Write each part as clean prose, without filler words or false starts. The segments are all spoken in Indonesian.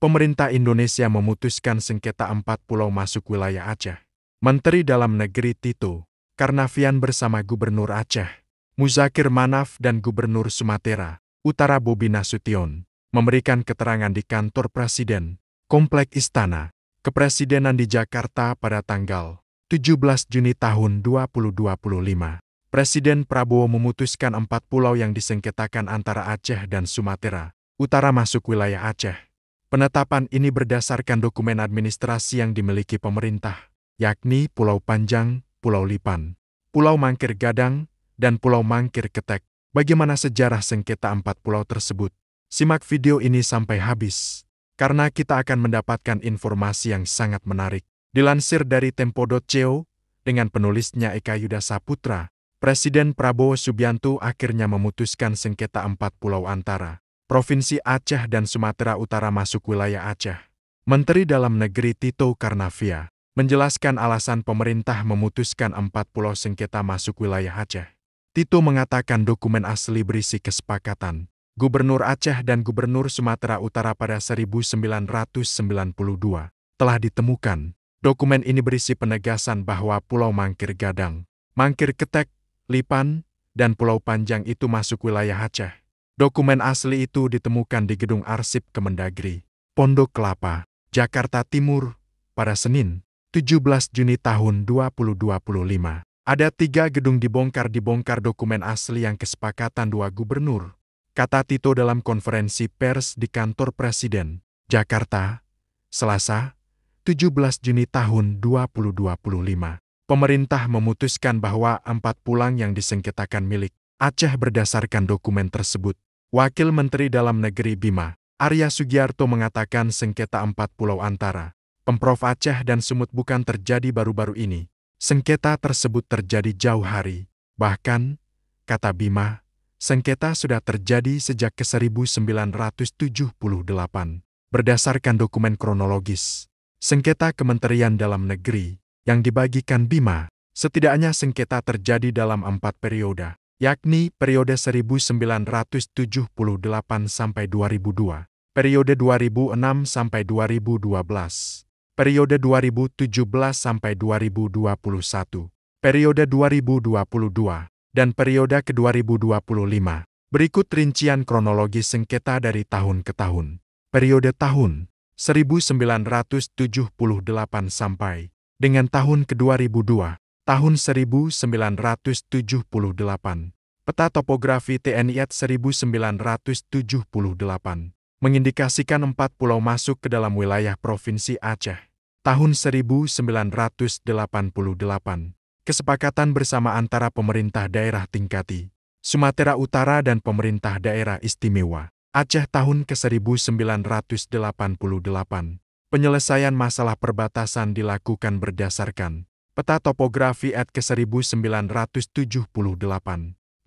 Pemerintah Indonesia memutuskan sengketa 4 pulau masuk wilayah Aceh. Menteri Dalam Negeri Tito Karnavian bersama Gubernur Aceh, Muzakir Manaf dan Gubernur Sumatera Utara Bobi Nasution memberikan keterangan di kantor Presiden, Komplek Istana Kepresidenan di Jakarta pada tanggal 17 Juni tahun 2025. Presiden Prabowo memutuskan 4 pulau yang disengketakan antara Aceh dan Sumatera Utara masuk wilayah Aceh. Penetapan ini berdasarkan dokumen administrasi yang dimiliki pemerintah, yakni Pulau Panjang, Pulau Lipan, Pulau Mangkir Gadang, dan Pulau Mangkir Ketek. Bagaimana sejarah sengketa 4 pulau tersebut? Simak video ini sampai habis, karena kita akan mendapatkan informasi yang sangat menarik. Dilansir dari Tempo.co, dengan penulisnya Eka Yuda Saputra, Presiden Prabowo Subianto akhirnya memutuskan sengketa 4 pulau antara Provinsi Aceh dan Sumatera Utara masuk wilayah Aceh. Menteri Dalam Negeri Tito Karnavian menjelaskan alasan pemerintah memutuskan 4 pulau sengketa masuk wilayah Aceh. Tito mengatakan dokumen asli berisi kesepakatan Gubernur Aceh dan Gubernur Sumatera Utara pada 1992 telah ditemukan. Dokumen ini berisi penegasan bahwa Pulau Mangkir Gadang, Mangkir Ketek, Lipan, dan Pulau Panjang itu masuk wilayah Aceh. Dokumen asli itu ditemukan di Gedung Arsip Kemendagri, Pondok Kelapa, Jakarta Timur, pada Senin, 17 Juni tahun 2025. Ada 3 gedung dibongkar dokumen asli yang kesepakatan 2 gubernur, kata Tito dalam konferensi pers di kantor Presiden, Jakarta, Selasa, 17 Juni tahun 2025. Pemerintah memutuskan bahwa 4 pulau yang disengketakan milik Aceh berdasarkan dokumen tersebut. Wakil Menteri Dalam Negeri Bima Arya Sugiarto mengatakan sengketa 4 pulau antara Pemprov Aceh dan Sumut bukan terjadi baru-baru ini. Sengketa tersebut terjadi jauh hari. Bahkan, kata Bima, sengketa sudah terjadi sejak ke 1978. Berdasarkan dokumen kronologis sengketa Kementerian Dalam Negeri yang dibagikan Bima, setidaknya sengketa terjadi dalam 4 periode, yakni periode 1978 sampai 2002, periode 2006 sampai 2012, periode 2017 sampai 2021, periode 2022, dan periode ke-2025. Berikut rincian kronologis sengketa dari tahun ke tahun. Periode tahun 1978 sampai dengan tahun ke-2002. Tahun 1978, peta topografi TNI 1978, mengindikasikan 4 pulau masuk ke dalam wilayah Provinsi Aceh. Tahun 1988, kesepakatan bersama antara pemerintah daerah tingkati Sumatera Utara dan pemerintah daerah istimewa Aceh tahun ke-1988. Penyelesaian masalah perbatasan dilakukan berdasarkan peta topografi ke-1978,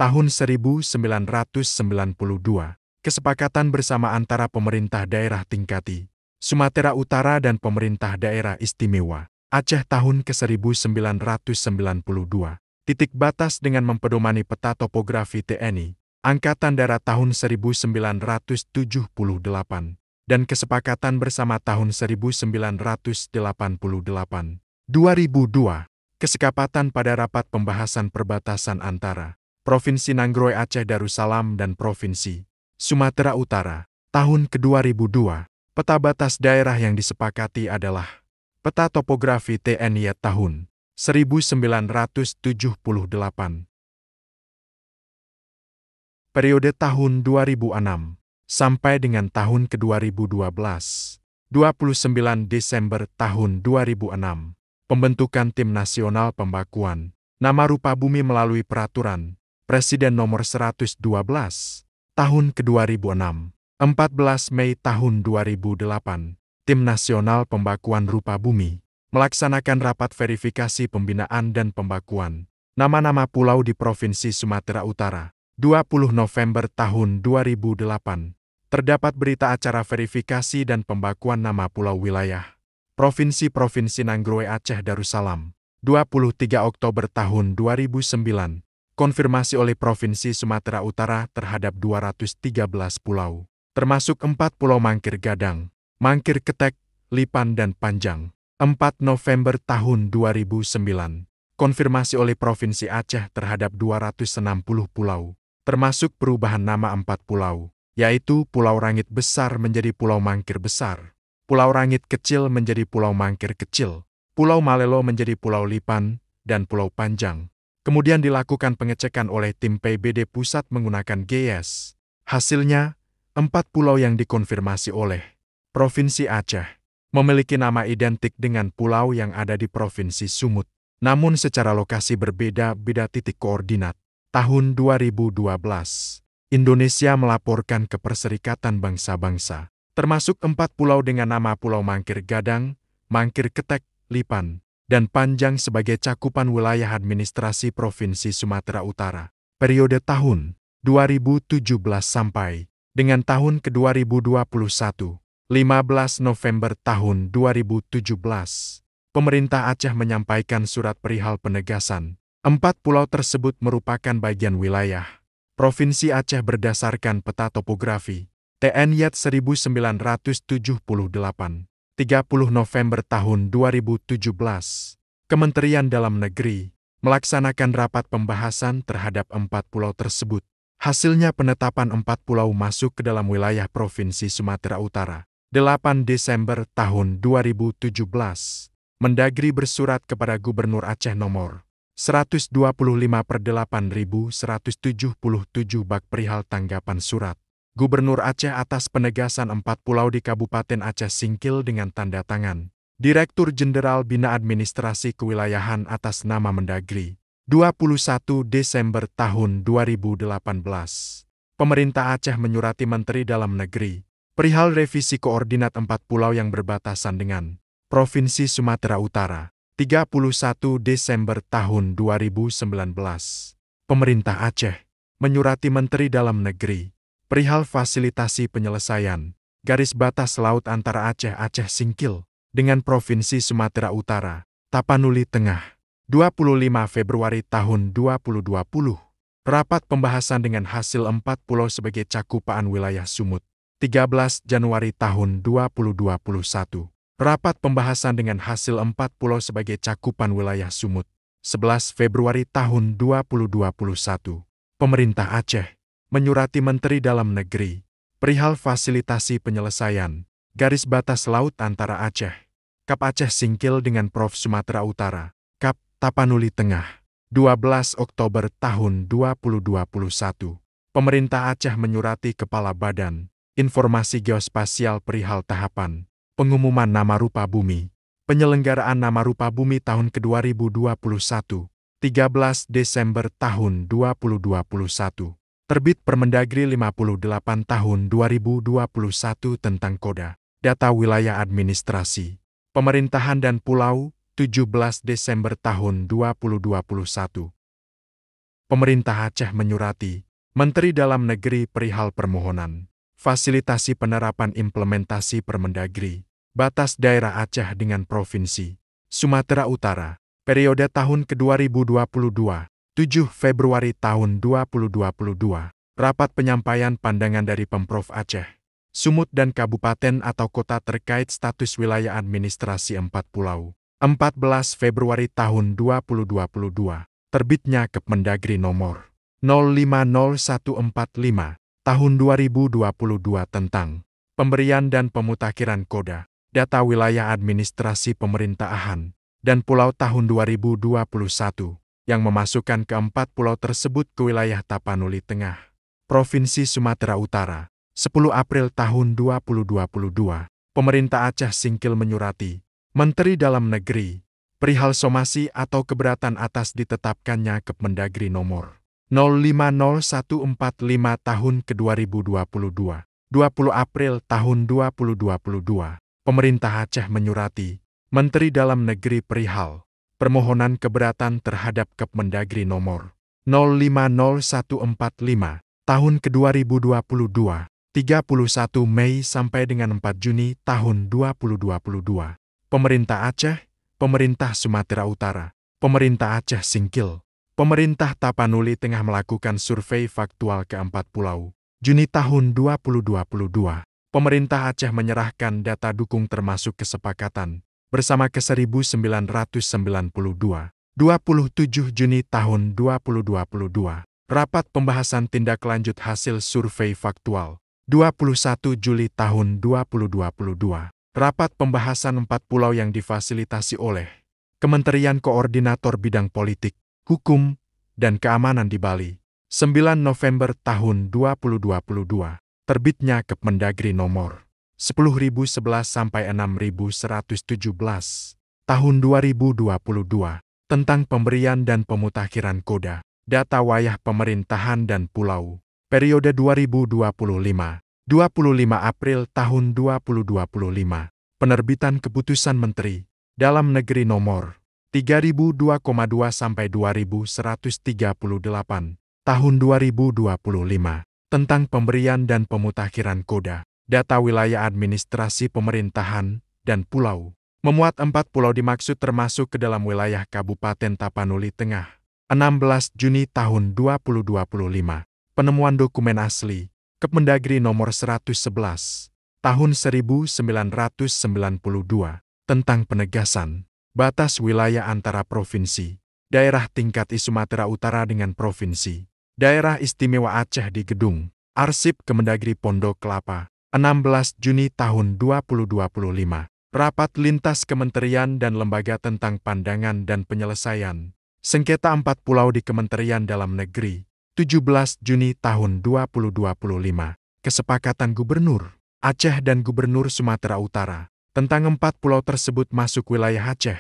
tahun 1992, kesepakatan bersama antara pemerintah daerah tingkati Sumatera Utara dan pemerintah daerah istimewa Aceh tahun ke-1992, titik batas dengan mempedomani peta topografi TNI Angkatan Darat tahun 1978, dan kesepakatan bersama tahun 1988. 2002, kesepakatan pada rapat pembahasan perbatasan antara Provinsi Nanggroe Aceh Darussalam dan Provinsi Sumatera Utara, tahun ke-2002. Peta batas daerah yang disepakati adalah peta topografi TNI tahun 1978. Periode tahun 2006 sampai dengan tahun ke-2012, 29 Desember tahun 2006. Pembentukan Tim Nasional Pembakuan Nama Rupa Bumi melalui Peraturan Presiden Nomor 112, Tahun ke-2006. 14 Mei tahun 2008, Tim Nasional Pembakuan Rupa Bumi melaksanakan rapat verifikasi pembinaan dan pembakuan nama-nama pulau di Provinsi Sumatera Utara. 20 November tahun 2008, terdapat berita acara verifikasi dan pembakuan nama pulau wilayah Provinsi-Provinsi Nanggroe Aceh Darussalam. 23 Oktober tahun 2009, konfirmasi oleh Provinsi Sumatera Utara terhadap 213 pulau, termasuk 4 Pulau Mangkir Gadang, Mangkir Ketek, Lipan dan Panjang. 4 November tahun 2009. Konfirmasi oleh Provinsi Aceh terhadap 260 pulau, termasuk perubahan nama 4 pulau, yaitu Pulau Rangit Besar menjadi Pulau Mangkir Besar, Pulau Rangit Kecil menjadi Pulau Mangkir Kecil, Pulau Malelo menjadi Pulau Lipan, dan Pulau Panjang. Kemudian dilakukan pengecekan oleh tim PBD Pusat menggunakan GIS. Hasilnya, 4 pulau yang dikonfirmasi oleh Provinsi Aceh memiliki nama identik dengan pulau yang ada di Provinsi Sumut, namun secara lokasi berbeda-beda titik koordinat. Tahun 2012, Indonesia melaporkan ke Perserikatan Bangsa-Bangsa, termasuk 4 pulau dengan nama Pulau Mangkir Gadang, Mangkir Ketek, Lipan, dan Panjang sebagai cakupan wilayah administrasi Provinsi Sumatera Utara. Periode tahun 2017 sampai dengan tahun ke-2021. 15 November tahun 2017, pemerintah Aceh menyampaikan surat perihal penegasan. 4 pulau tersebut merupakan bagian wilayah Provinsi Aceh berdasarkan peta topografi TNY 1978. 30 November tahun 2017, Kementerian Dalam Negeri melaksanakan rapat pembahasan terhadap 4 pulau tersebut. Hasilnya penetapan 4 pulau masuk ke dalam wilayah Provinsi Sumatera Utara. 8 Desember tahun 2017, Mendagri bersurat kepada Gubernur Aceh nomor 125/8177 bak perihal tanggapan surat Gubernur Aceh atas penegasan 4 pulau di Kabupaten Aceh Singkil dengan tanda tangan Direktur Jenderal Bina Administrasi Kewilayahan atas nama Mendagri. 21 Desember tahun 2018, Pemerintah Aceh menyurati Menteri Dalam Negeri perihal revisi koordinat 4 pulau yang berbatasan dengan Provinsi Sumatera Utara. 31 Desember tahun 2019, Pemerintah Aceh menyurati Menteri Dalam Negeri perihal fasilitasi penyelesaian garis batas laut antara Aceh Singkil dengan Provinsi Sumatera Utara, Tapanuli Tengah. 25 Februari tahun 2020, rapat pembahasan dengan hasil 4 pulau sebagai cakupan wilayah Sumut. 13 Januari tahun 2021, rapat pembahasan dengan hasil 4 pulau sebagai cakupan wilayah Sumut. 11 Februari tahun 2021, Pemerintah Aceh menyurati Menteri Dalam Negeri perihal fasilitasi penyelesaian garis batas laut antara Aceh, Kap Aceh Singkil dengan Prof Sumatera Utara, Kap Tapanuli Tengah. 12 Oktober tahun 2021, Pemerintah Aceh menyurati Kepala Badan Informasi Geospasial perihal tahapan pengumuman nama rupa bumi, penyelenggaraan nama rupa bumi tahun ke-2021, 13 Desember tahun 2021, terbit Permendagri 58 tahun 2021 tentang Koda Data Wilayah Administrasi Pemerintahan dan Pulau, 17 Desember tahun 2021. Pemerintah Aceh menyurati Menteri Dalam Negeri perihal permohonan fasilitasi penerapan implementasi Permendagri, batas daerah Aceh dengan Provinsi Sumatera Utara, periode tahun ke-2022, 7 Februari tahun 2022, rapat penyampaian pandangan dari Pemprov Aceh, Sumut dan Kabupaten atau Kota terkait status wilayah administrasi 4 pulau. 14 Februari tahun 2022, terbitnya Kepmendagri nomor 050145 tahun 2022 tentang pemberian dan pemutakhiran Koda Data Wilayah Administrasi Pemerintahan dan Pulau tahun 2021 yang memasukkan keempat pulau tersebut ke wilayah Tapanuli Tengah, Provinsi Sumatera Utara. 10 April tahun 2022, Pemerintah Aceh Singkil menyurati Menteri Dalam Negeri perihal somasi atau keberatan atas ditetapkannya Kepmendagri nomor 050145 tahun ke-2022. 20 April tahun 2022, Pemerintah Aceh menyurati Menteri Dalam Negeri perihal permohonan keberatan terhadap Kepmendagri nomor 050145 tahun ke-2022, 31 Mei sampai dengan 4 Juni tahun 2022. Pemerintah Aceh, Pemerintah Sumatera Utara, Pemerintah Aceh Singkil, Pemerintah Tapanuli Tengah melakukan survei faktual ke-4 pulau, Juni tahun 2022, pemerintah Aceh menyerahkan data dukung termasuk kesepakatan bersama ke 1992. 27 Juni tahun 2022. Rapat pembahasan tindak lanjut hasil survei faktual. 21 Juli tahun 2022. Rapat pembahasan 4 pulau yang difasilitasi oleh Kementerian Koordinator Bidang Politik, Hukum, dan Keamanan di Bali. 9 November tahun 2022. Terbitnya Kemendagri nomor 10.011 sampai 6.117 tahun 2022 tentang pemberian dan pemutakhiran koda data wayah pemerintahan dan pulau periode 2025 25 April tahun 2025. Penerbitan Keputusan Menteri Dalam Negeri nomor 3002,2 sampai 2138 tahun 2025 tentang pemberian dan pemutakhiran koda data wilayah administrasi pemerintahan dan pulau. Memuat 4 pulau dimaksud termasuk ke dalam wilayah Kabupaten Tapanuli Tengah. 16 Juni tahun 2025. Penemuan dokumen asli Kemendagri nomor 111 tahun 1992 tentang penegasan batas wilayah antara provinsi, daerah tingkat Sumatera Utara dengan provinsi, daerah istimewa Aceh di Gedung Arsip Kemendagri Pondok Kelapa. 16 Juni tahun 2025. Rapat lintas kementerian dan lembaga tentang pandangan dan penyelesaian sengketa 4 pulau di Kementerian Dalam Negeri. 17 Juni tahun 2025. Kesepakatan Gubernur Aceh dan Gubernur Sumatera Utara tentang 4 pulau tersebut masuk wilayah Aceh.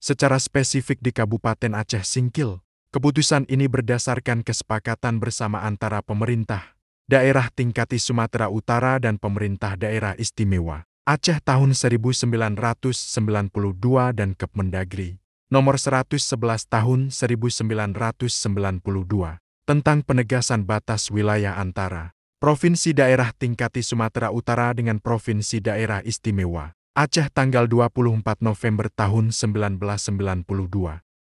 Secara spesifik di Kabupaten Aceh Singkil, keputusan ini berdasarkan kesepakatan bersama antara pemerintah daerah tingkat Sumatera Utara dan pemerintah daerah istimewa Aceh tahun 1992 dan Kemendagri nomor 111 tahun 1992 tentang penegasan batas wilayah antara provinsi daerah tingkat Sumatera Utara dengan provinsi daerah istimewa Aceh tanggal 24 November tahun 1992.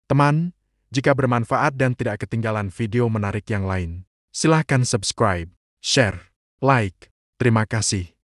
Teman, jika bermanfaat dan tidak ketinggalan video menarik yang lain, silahkan subscribe, share, like. Terima kasih.